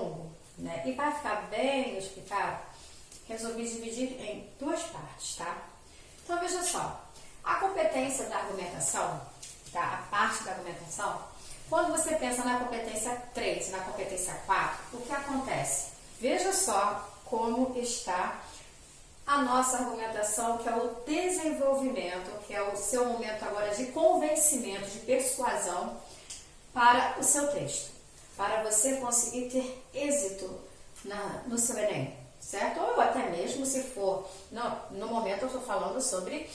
longo, né? E para ficar bem explicado, resolvi dividir em duas partes, tá? Então veja só, a competência da argumentação, tá? A parte da argumentação, quando você pensa na competência 3 e na competência 4, o que acontece? Veja só como está a nossa argumentação, que é o desenvolvimento, que é o seu momento agora de convencimento, de persuasão para o seu texto, para você conseguir ter êxito no seu Enem, certo? Ou até mesmo se for, no momento eu estou falando sobre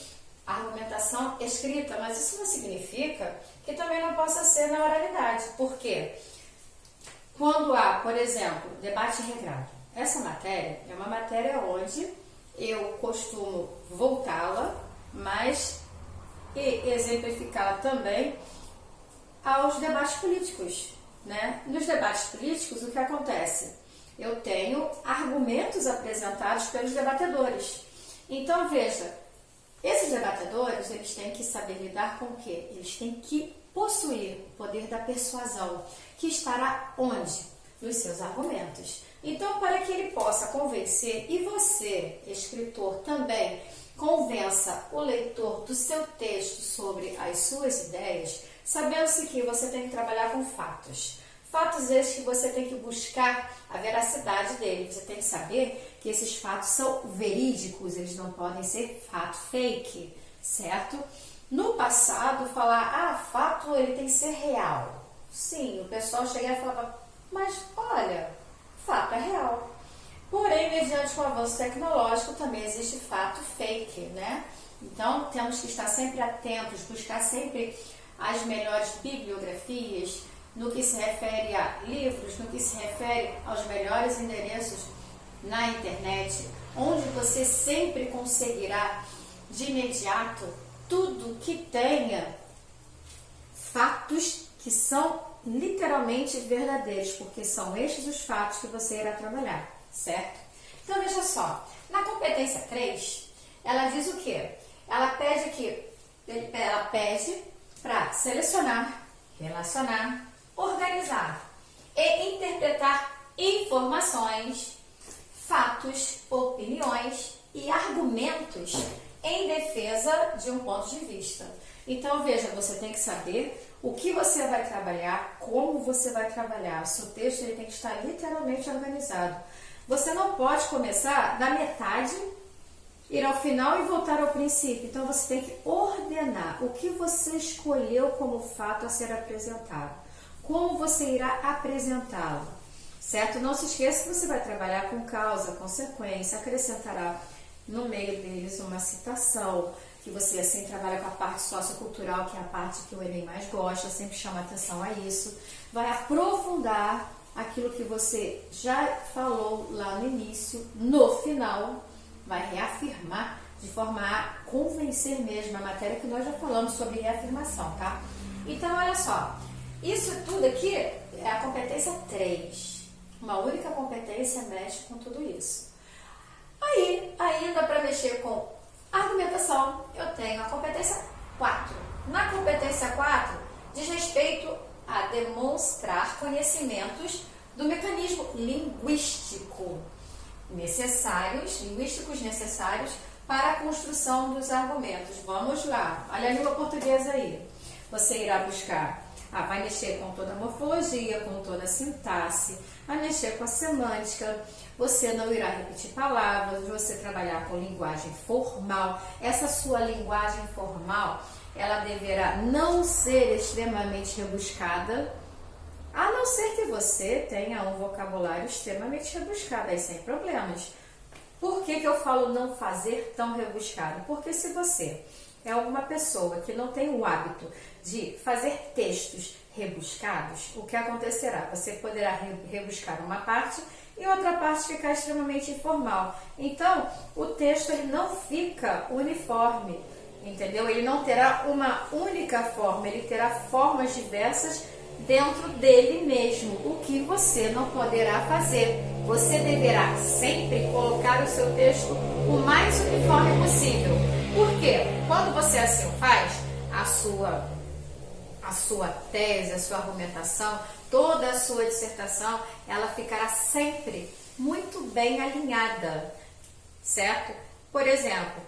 argumentação escrita, mas isso não significa que também não possa ser na oralidade. Por quê? Quando há, por exemplo, debate regrado, essa matéria é uma matéria onde eu costumo voltá-la, mas exemplificá-la também aos debates políticos, né? Nos debates políticos, o que acontece? Eu tenho argumentos apresentados pelos debatedores. Então, veja, esses debatedores, eles têm que saber lidar com o quê? Eles têm que possuir o poder da persuasão, que estará onde? Nos seus argumentos. Então, para que ele possa convencer, e você, escritor, também convença o leitor do seu texto sobre as suas ideias, sabendo-se que você tem que trabalhar com fatos. Fatos esses que você tem que buscar a veracidade dele. Você tem que saber que esses fatos são verídicos, eles não podem ser fato fake, certo? No passado, falar, fato ele tem que ser real. Sim, o pessoal chegava e falava, mas olha, fato é real. Porém, mediante o avanço tecnológico, também existe fato fake, né? Então, temos que estar sempre atentos, buscar sempre as melhores bibliografias, no que se refere a livros, no que se refere aos melhores endereços na internet, onde você sempre conseguirá de imediato tudo que tenha fatos que são literalmente verdadeiros, porque são estes os fatos que você irá trabalhar, certo? Então veja só, na competência 3, ela diz o quê? Ela pede para selecionar, relacionar, organizar e interpretar informações, fatos, opiniões e argumentos em defesa de um ponto de vista. Então, veja, você tem que saber o que você vai trabalhar, como você vai trabalhar. O seu texto ele tem que estar literalmente organizado. Você não pode começar da metade, ir ao final e voltar ao princípio. Então, você tem que ordenar o que você escolheu como fato a ser apresentado. Como você irá apresentá-lo, certo? Não se esqueça que você vai trabalhar com causa, consequência, acrescentará no meio deles uma citação, que você assim trabalha com a parte sociocultural, que é a parte que o Enem mais gosta, sempre chama atenção a isso. Vai aprofundar aquilo que você já falou lá no início, no final, vai reafirmar de forma a convencer mesmo a matéria que nós já falamos sobre reafirmação, tá? Então, olha só. Isso tudo aqui é a competência 3. Uma única competência mexe com tudo isso. Aí, ainda para mexer com argumentação, eu tenho a competência 4. Na competência 4, diz respeito a demonstrar conhecimentos do mecanismo linguísticos necessários para a construção dos argumentos. Vamos lá, olha a língua portuguesa aí. Você irá buscar vai mexer com toda a morfologia, com toda a sintaxe, vai mexer com a semântica, você não irá repetir palavras, você trabalhar com linguagem formal. Essa sua linguagem formal, ela deverá não ser extremamente rebuscada, a não ser que você tenha um vocabulário extremamente rebuscado, aí sem problemas. Por que eu falo não fazer tão rebuscado? Porque se você é alguma pessoa que não tem o hábito de fazer textos rebuscados, o que acontecerá? Você poderá rebuscar uma parte e outra parte ficar extremamente informal. Então, o texto ele não fica uniforme, entendeu? Ele não terá uma única forma, ele terá formas diversas dentro dele mesmo, o que você não poderá fazer. Você deverá sempre colocar o seu texto o mais uniforme possível. Por quê? Quando você assim faz, a sua tese, a sua argumentação, toda a sua dissertação, ela ficará sempre muito bem alinhada, certo? Por exemplo,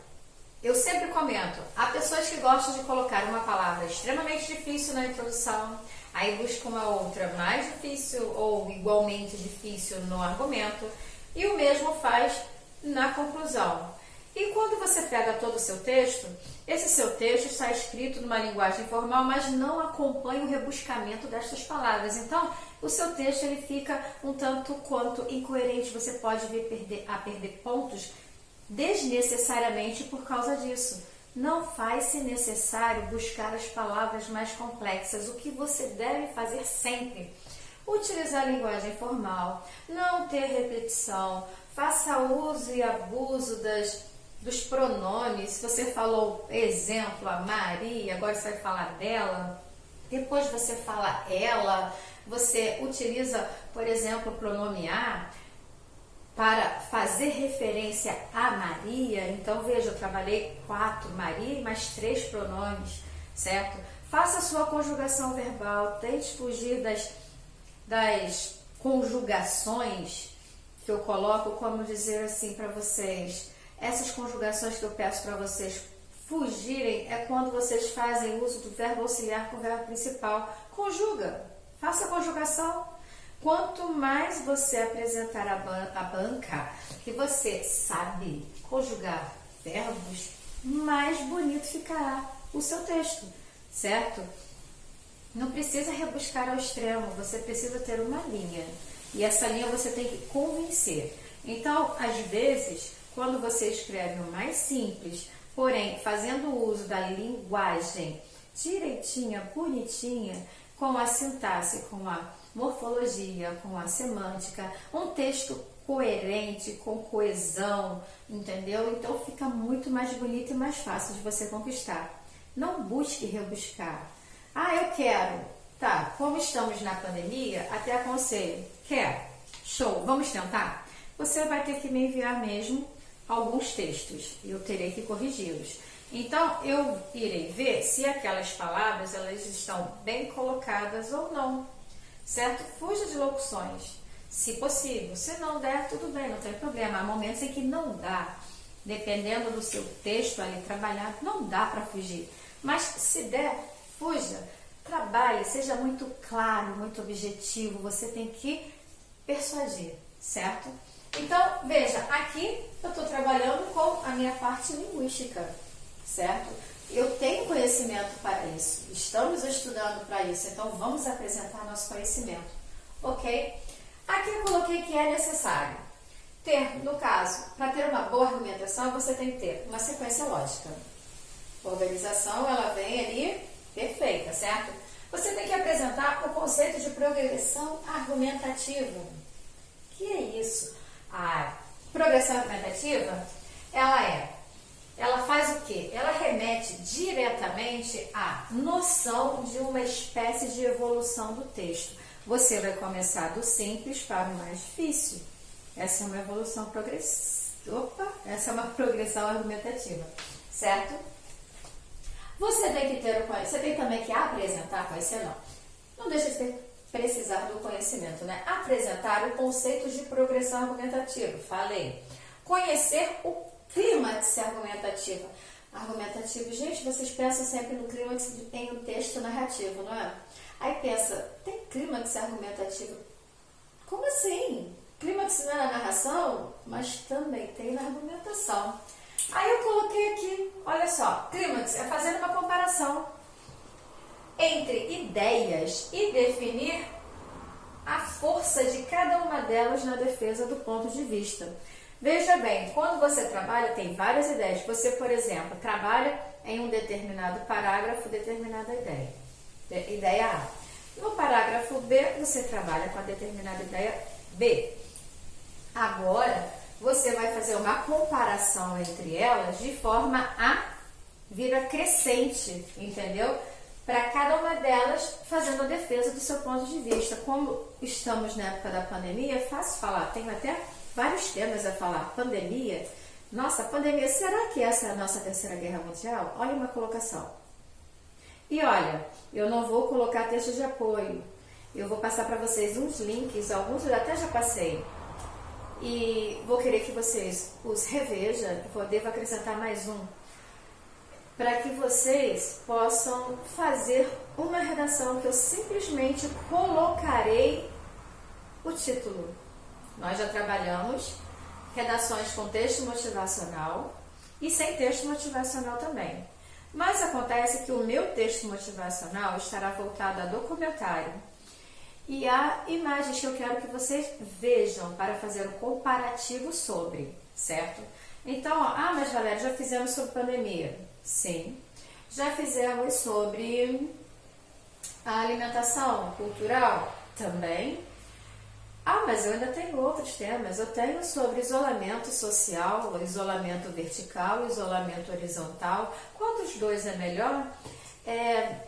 eu sempre comento, há pessoas que gostam de colocar uma palavra extremamente difícil na introdução, aí busca uma outra mais difícil ou igualmente difícil no argumento, e o mesmo faz na conclusão. E quando você pega todo o seu texto, esse seu texto está escrito numa linguagem formal, mas não acompanha o rebuscamento destas palavras. Então, o seu texto ele fica um tanto quanto incoerente. Você pode vir a perder pontos desnecessariamente por causa disso. Não faz-se necessário buscar as palavras mais complexas. O que você deve fazer sempre? Utilizar a linguagem formal, não ter repetição, faça uso e abuso dos pronomes. Se você falou exemplo, a Maria, agora você vai falar dela, depois você fala ela, você utiliza, por exemplo, o pronome a para fazer referência a Maria. Então, veja, eu trabalhei 4 Maria e mais 3 pronomes, certo? Faça a sua conjugação verbal, tente fugir das conjugações que eu coloco, como dizer assim para vocês, essas conjugações que eu peço para vocês fugirem é quando vocês fazem uso do verbo auxiliar com o verbo principal. Conjuga, faça a conjugação. Quanto mais você apresentar a banca que você sabe conjugar verbos, mais bonito ficará o seu texto, certo? Não precisa rebuscar ao extremo, você precisa ter uma linha. E essa linha você tem que convencer. Então, às vezes, quando você escreve o mais simples, porém fazendo uso da linguagem direitinha, bonitinha, com a sintaxe, com a morfologia, com a semântica, um texto coerente, com coesão, entendeu? Então fica muito mais bonito e mais fácil de você conquistar. Não busque rebuscar. Ah, eu quero. Tá, como estamos na pandemia, até aconselho. Quer? Show, vamos tentar? Você vai ter que me enviar mesmo alguns textos e eu terei que corrigi-los. Então, eu irei ver se aquelas palavras elas estão bem colocadas ou não, certo? Fuja de locuções, se possível. Se não der, tudo bem, não tem problema. Há momentos em que não dá, dependendo do seu texto ali trabalhado, não dá para fugir. Mas se der, fuja, trabalhe, seja muito claro, muito objetivo. Você tem que persuadir, certo? Então, veja, aqui eu estou trabalhando com a minha parte linguística, certo? Eu tenho conhecimento para isso, estamos estudando para isso, então vamos apresentar nosso conhecimento, ok? Aqui eu coloquei que é necessário ter, no caso, para ter uma boa argumentação, você tem que ter uma sequência lógica. A organização, ela vem ali perfeita, certo? Você tem que apresentar o conceito de progressão argumentativa. Que é isso? A progressão argumentativa, ela faz o quê? Ela remete diretamente à noção de uma espécie de evolução do texto. Você vai começar do simples para o mais difícil. Essa é uma evolução essa é uma progressão argumentativa, certo? Você tem também que apresentar, não deixa de precisar do conhecimento, né? Apresentar o conceito de progressão argumentativa. Falei. Conhecer o clímax argumentativo. Gente, vocês pensam sempre no clímax em um texto narrativo, não é? Aí pensa, tem clímax argumentativo? Como assim? Clímax não é na narração, mas também tem na argumentação. Aí eu coloquei aqui, olha só, clímax é fazer uma comparação entre ideias e definir a força de cada uma delas na defesa do ponto de vista. Veja bem, quando você trabalha, tem várias ideias. Você, por exemplo, trabalha em um determinado parágrafo, determinada ideia. Ideia A. No parágrafo B, você trabalha com a determinada ideia B. Agora, você vai fazer uma comparação entre elas de forma a vir a crescente, entendeu? Para cada uma delas fazendo a defesa do seu ponto de vista. Como estamos na época da pandemia, é fácil falar, tenho até vários temas a falar. Pandemia, nossa, pandemia, será que essa é a nossa terceira guerra mundial? Olha uma colocação. E olha, eu não vou colocar texto de apoio. Eu vou passar para vocês uns links, alguns eu até já passei. E vou querer que vocês os revejam, devo acrescentar mais um, para que vocês possam fazer uma redação que eu simplesmente colocarei o título. Nós já trabalhamos redações com texto motivacional e sem texto motivacional também. Mas acontece que o meu texto motivacional estará voltado a documentário e há imagens que eu quero que vocês vejam para fazer o comparativo sobre, certo? Então, mas Valéria, já fizemos sobre pandemia. Sim. Já fizemos sobre a alimentação cultural? Também. Mas eu ainda tenho outros temas. Eu tenho sobre isolamento social, isolamento vertical, isolamento horizontal. Qual dos dois é melhor?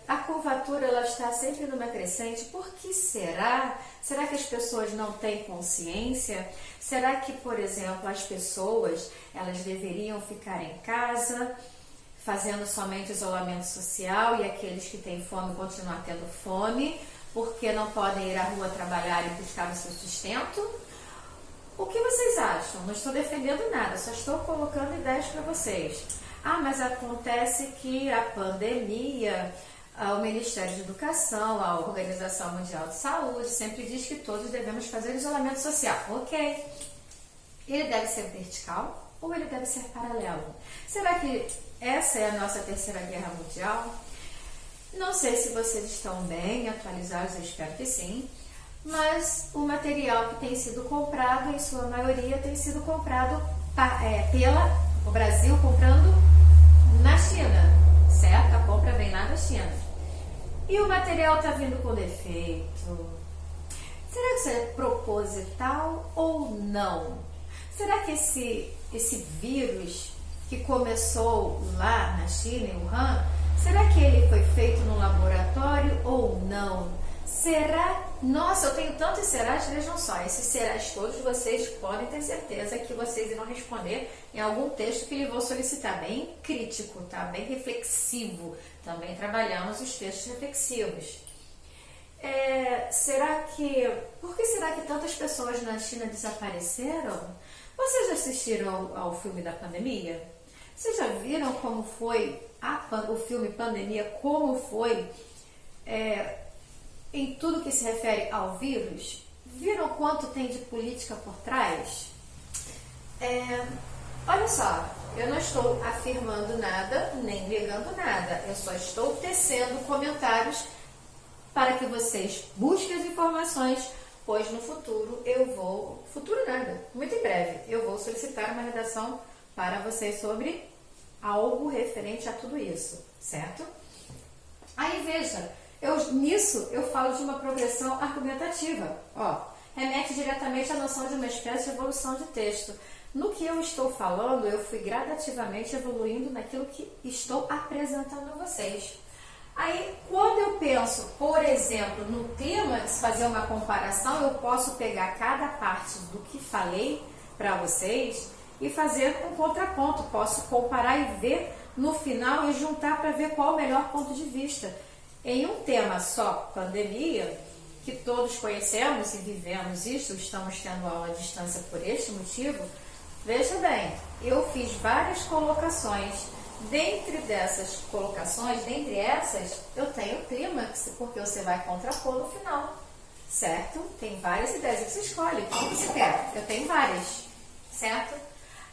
A curvatura ela está sempre numa crescente. Por que será? Será que as pessoas não têm consciência? Será que, por exemplo, as pessoas elas deveriam ficar em casa, fazendo somente isolamento social e aqueles que têm fome continuar tendo fome, porque não podem ir à rua trabalhar e buscar o seu sustento? O que vocês acham? Não estou defendendo nada, só estou colocando ideias para vocês. Mas acontece que a pandemia, o Ministério de Educação, a Organização Mundial de Saúde, sempre diz que todos devemos fazer isolamento social. Ok. Ele deve ser vertical ou ele deve ser paralelo? Será que essa é a nossa terceira guerra mundial? Não sei se vocês estão bem atualizados, eu espero que sim, mas o material que tem sido comprado, em sua maioria, tem sido comprado o Brasil comprando na China, certo? A compra vem lá da China. E o material está vindo com defeito. Será que isso é proposital ou não? Será que esse vírus que começou lá na China, em Wuhan, será que ele foi feito no laboratório ou não? Será? Nossa, eu tenho tantos serás, vejam só, esses serás todos vocês podem ter certeza que vocês irão responder em algum texto que lhe vou solicitar, bem crítico, tá? Bem reflexivo. Também trabalhamos os textos reflexivos. Por que será que tantas pessoas na China desapareceram? Vocês já assistiram ao filme da pandemia? Vocês já viram como foi o filme Pandemia, como foi em tudo que se refere ao vírus? Viram quanto tem de política por trás? Olha só, eu não estou afirmando nada, nem negando nada. Eu só estou tecendo comentários para que vocês busquem as informações, pois no futuro muito em breve, eu vou solicitar uma redação para vocês sobre algo referente a tudo isso, certo? Aí veja, nisso eu falo de uma progressão argumentativa, remete diretamente à noção de uma espécie de evolução de texto. No que eu estou falando, eu fui gradativamente evoluindo naquilo que estou apresentando a vocês. Aí, quando eu penso, por exemplo, no tema de fazer uma comparação, eu posso pegar cada parte do que falei para vocês e fazer um contraponto. Posso comparar e ver no final e juntar para ver qual o melhor ponto de vista. Em um tema só, pandemia, que todos conhecemos e vivemos isso, estamos tendo aula à distância por este motivo, veja bem, eu fiz várias colocações. Dentre dessas colocações, dentre essas, eu tenho clímax, porque você vai contrapor no final, certo? Tem várias ideias, você escolhe qual você quer. Eu tenho várias, certo?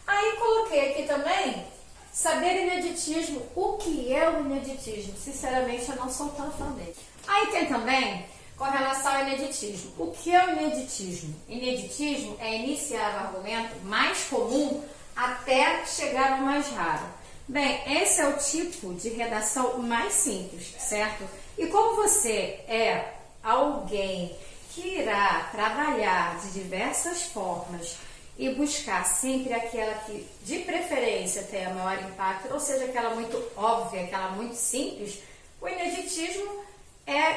Aí coloquei aqui também, saber ineditismo. O que é o ineditismo? Sinceramente, eu não sou tão fã dele. Aí tem também, com relação ao ineditismo. O que é o ineditismo? Ineditismo é iniciar o argumento mais comum até chegar ao mais raro. Bem, esse é o tipo de redação mais simples, certo? E como você é alguém que irá trabalhar de diversas formas e buscar sempre aquela que, de preferência, tenha maior impacto, ou seja, aquela muito óbvia, aquela muito simples, o ineditismo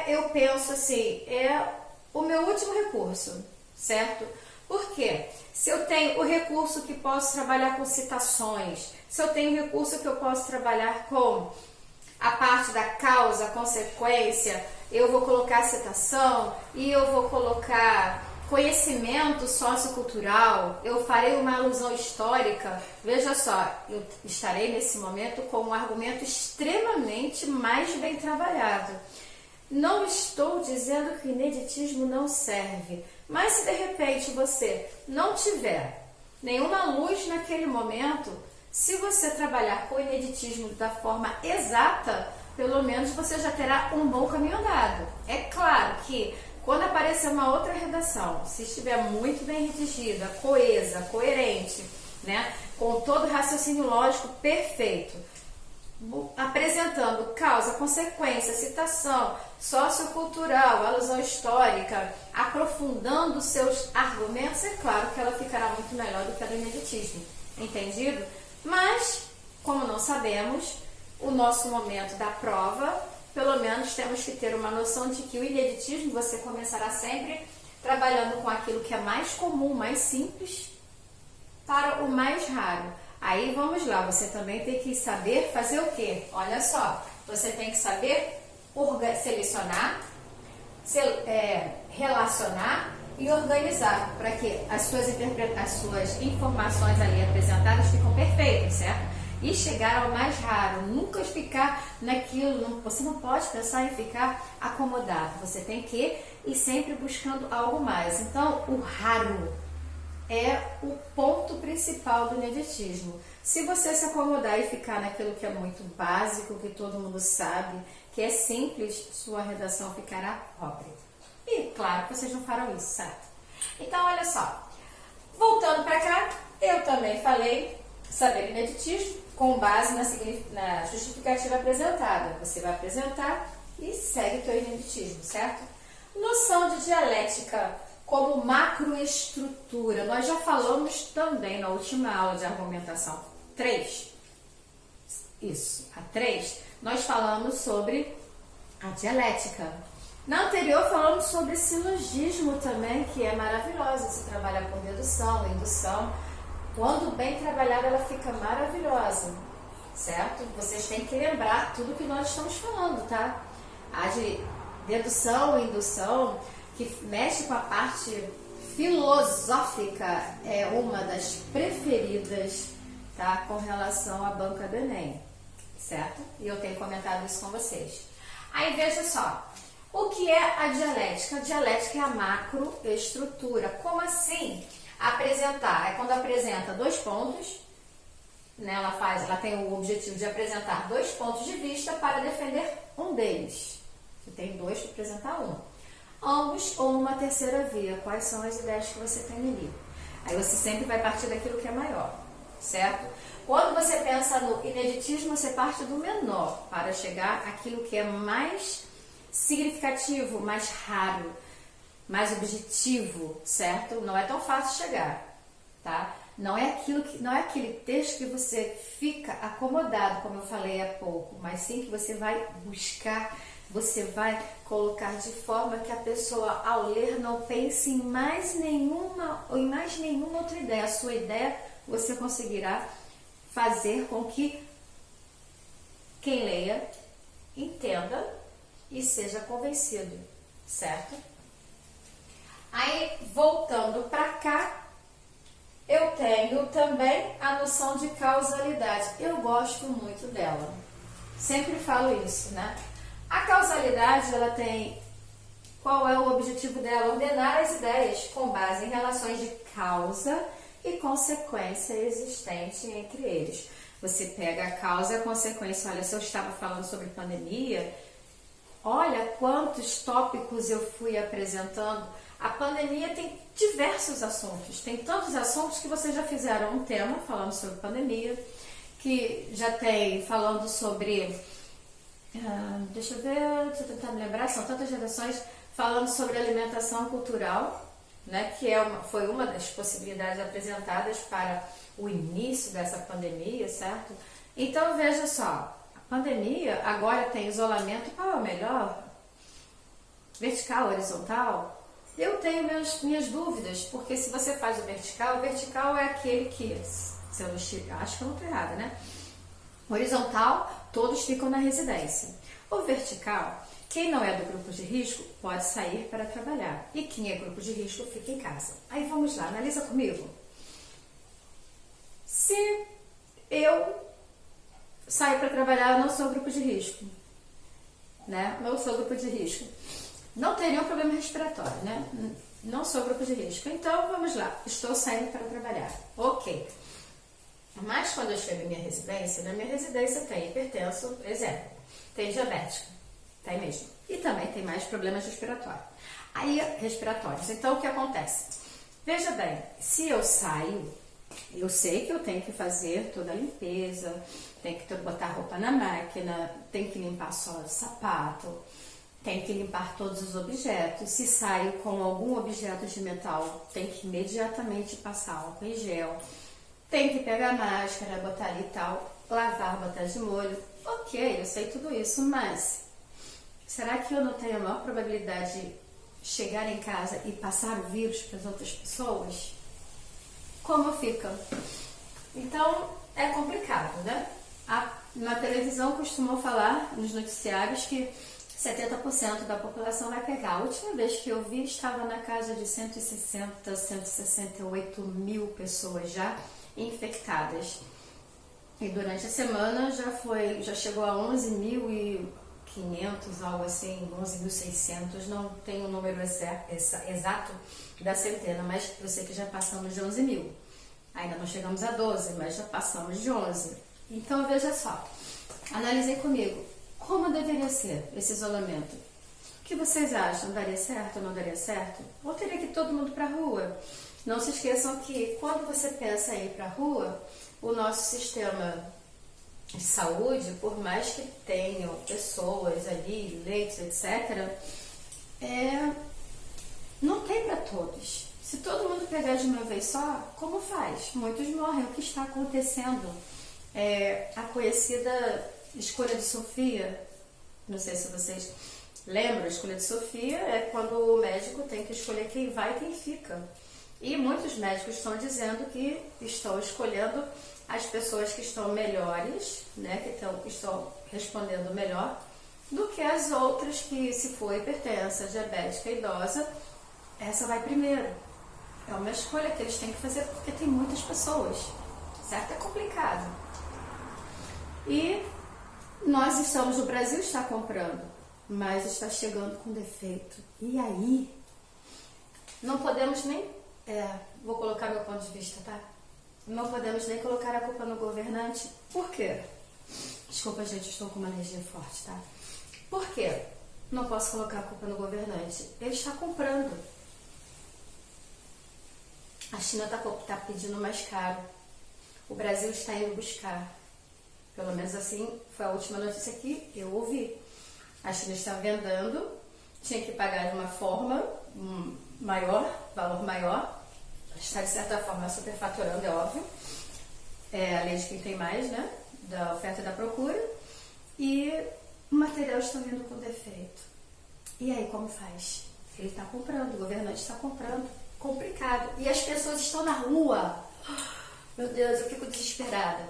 eu penso assim, é o meu último recurso, certo? Por quê? Se eu tenho o recurso que posso trabalhar com citações, se eu tenho o recurso que eu posso trabalhar com a parte da causa, consequência, eu vou colocar citação e eu vou colocar conhecimento sociocultural, eu farei uma alusão histórica. Veja só, eu estarei nesse momento com um argumento extremamente mais bem trabalhado. Não estou dizendo que o ineditismo não serve, mas se de repente você não tiver nenhuma luz naquele momento, se você trabalhar com o ineditismo da forma exata, pelo menos você já terá um bom caminho andado. É claro que quando aparecer uma outra redação, se estiver muito bem redigida, coesa, coerente, né, com todo o raciocínio lógico perfeito, apresentando causa, consequência, citação, sociocultural, alusão histórica, aprofundando seus argumentos, é claro que ela ficará muito melhor do que a do ineditismo. Entendido? Mas, como não sabemos, o nosso momento da prova, pelo menos temos que ter uma noção de que o ineditismo você começará sempre trabalhando com aquilo que é mais comum, mais simples, para o mais raro. Aí vamos lá, você também tem que saber fazer o quê? Olha só, você tem que saber selecionar, relacionar e organizar, para que as suas informações ali apresentadas ficam perfeitas, certo? E chegar ao mais raro, nunca ficar naquilo, você não pode pensar em ficar acomodado, você tem que ir sempre buscando algo mais. Então, o raro é o ponto principal do ineditismo. Se você se acomodar e ficar naquilo que é muito básico, que todo mundo sabe, que é simples, sua redação ficará pobre. E claro que vocês não farão isso, certo? Então, olha só, voltando para cá, eu também falei saber ineditismo com base na justificativa apresentada. Você vai apresentar e segue o teu ineditismo, certo? Noção de dialética como macroestrutura. Nós já falamos também na última aula de argumentação 3. Isso, a 3. Nós falamos sobre a dialética. Na anterior falamos sobre silogismo também, que é maravilhosa. Se trabalha com dedução, indução. Quando bem trabalhada, ela fica maravilhosa, certo? Vocês têm que lembrar tudo que nós estamos falando, tá? A de dedução e indução, que mexe com a parte filosófica, é uma das preferidas, tá? Com relação à banca do Enem, certo? E eu tenho comentado isso com vocês. Aí veja só, o que é a dialética? A dialética é a macroestrutura. Como assim? Apresentar é quando apresenta dois pontos, né? Ela tem o objetivo de apresentar dois pontos de vista para defender um deles. Você tem dois para apresentar um. Ambos ou uma terceira via. Quais são as ideias que você tem ali? Aí você sempre vai partir daquilo que é maior, certo? Quando você pensa no ineditismo, você parte do menor para chegar àquilo que é mais significativo, mais raro, mais objetivo, certo? Não é tão fácil chegar, tá? Não é aquele texto que você fica acomodado, como eu falei há pouco, mas sim que você vai buscar, você vai colocar de forma que a pessoa, ao ler, não pense em mais nenhuma outra ideia. A sua ideia você conseguirá fazer com que quem leia entenda e seja convencido, certo? Aí, voltando para cá, eu tenho também a noção de causalidade. Eu gosto muito dela. Sempre falo isso, né? A causalidade, ela tem... Qual é o objetivo dela? Ordenar as ideias com base em relações de causa e consequência existente entre eles. Você pega a causa e a consequência. Olha, se eu estava falando sobre pandemia, olha quantos tópicos eu fui apresentando. A pandemia tem diversos assuntos, tem tantos assuntos que vocês já fizeram um tema falando sobre pandemia, que já tem falando sobre, deixa eu ver, deixa eu tentar me lembrar, são tantas redações falando sobre alimentação cultural, né, que foi uma das possibilidades apresentadas para o início dessa pandemia, certo? Então veja só, a pandemia agora tem isolamento, qual é o melhor? Vertical, horizontal? Eu tenho minhas dúvidas, porque se você faz o vertical é aquele que, se eu não estiver, acho que eu não estou errada, né? Horizontal, todos ficam na residência. O vertical, quem não é do grupo de risco pode sair para trabalhar. E quem é grupo de risco fica em casa. Aí vamos lá, analisa comigo. Se eu saio para trabalhar, eu não sou grupo de risco. Né? Não sou grupo de risco. Não tem nenhum problema respiratório, né? Não sou grupo de risco. Então, vamos lá. Estou saindo para trabalhar. Ok. Mas quando eu chego em minha residência, na minha residência tem hipertenso, exemplo, tem diabético, tem mesmo. E também tem mais problemas respiratórios. Então, o que acontece? Veja bem, se eu saio, eu sei que eu tenho que fazer toda a limpeza, tenho que botar roupa na máquina, tenho que limpar a sola de sapato, tenho que limpar todos os objetos. Se saio com algum objeto de metal, tem que imediatamente passar álcool em gel. Tem que pegar a máscara, botar ali e tal, lavar, botar de molho. Ok, eu sei tudo isso, mas será que eu não tenho a maior probabilidade de chegar em casa e passar o vírus para as outras pessoas? Como fica? Então, é complicado, né? Na televisão costumam falar, nos noticiários, que 70% da população vai pegar. A última vez que eu vi estava na casa de 160, 168 mil pessoas já infectadas. E durante a semana já chegou a 11.500, algo assim, 11.600, não tenho o número exato da centena, mas eu sei que já passamos de 11 mil. Ainda não chegamos a 12, mas já passamos de 11. Então, veja só, analisem comigo, como deveria ser esse isolamento? O que vocês acham? Daria certo ou não daria certo? Ou teria que ir todo mundo para a rua? Não se esqueçam que quando você pensa em ir para a rua, o nosso sistema de saúde, por mais que tenham pessoas ali, leitos, etc., não tem para todos. Se todo mundo pegar de uma vez só, como faz? Muitos morrem. O que está acontecendo? A conhecida escolha de Sofia, não sei se vocês lembram, a escolha de Sofia é quando o médico tem que escolher quem vai e quem fica. E muitos médicos estão dizendo que estão escolhendo as pessoas que estão melhores, né, que estão respondendo melhor, do que as outras que, se for hipertensa, diabética, idosa, essa vai primeiro. É uma escolha que eles têm que fazer porque tem muitas pessoas, certo? É complicado. E nós estamos, o Brasil está comprando, mas está chegando com defeito. E aí? Não podemos nem... vou colocar meu ponto de vista, tá? Não podemos nem colocar a culpa no governante. Por quê? Desculpa, gente, estou com uma energia forte, tá? Por quê? Não posso colocar a culpa no governante. Ele está comprando. A China está pedindo mais caro. O Brasil está indo buscar. Pelo menos assim, foi a última notícia que eu ouvi. A China está vendendo, tinha que pagar de uma forma valor maior. Está, de certa forma, superfaturando, é óbvio. É a lei de quem tem mais, né? Da oferta e da procura. E o material está vindo com defeito. E aí, como faz? Ele está comprando, o governante está comprando. Complicado. E as pessoas estão na rua. Meu Deus, eu fico desesperada.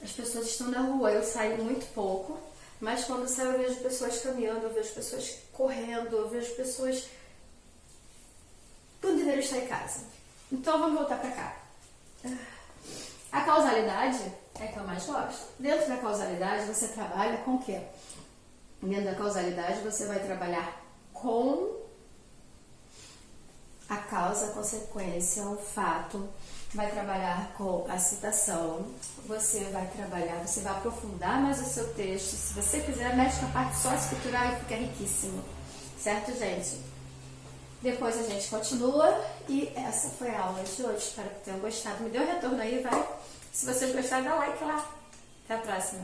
As pessoas estão na rua. Eu saio muito pouco, mas quando saio eu vejo pessoas caminhando, eu vejo pessoas correndo, eu vejo pessoas... Tudo deveria estar em casa. Então vamos voltar para cá. A causalidade é que eu mais gosto. Dentro da causalidade você trabalha com o quê? Dentro da causalidade você vai trabalhar com a causa, a consequência, o fato, vai trabalhar com a citação, você vai aprofundar mais o seu texto. Se você quiser, mexe com a parte sociocultural e fica riquíssimo. Certo, gente? Depois a gente continua e essa foi a aula de hoje. Espero que tenham gostado. Me dê um retorno aí, vai. Se vocês gostaram, dá like lá. Até a próxima.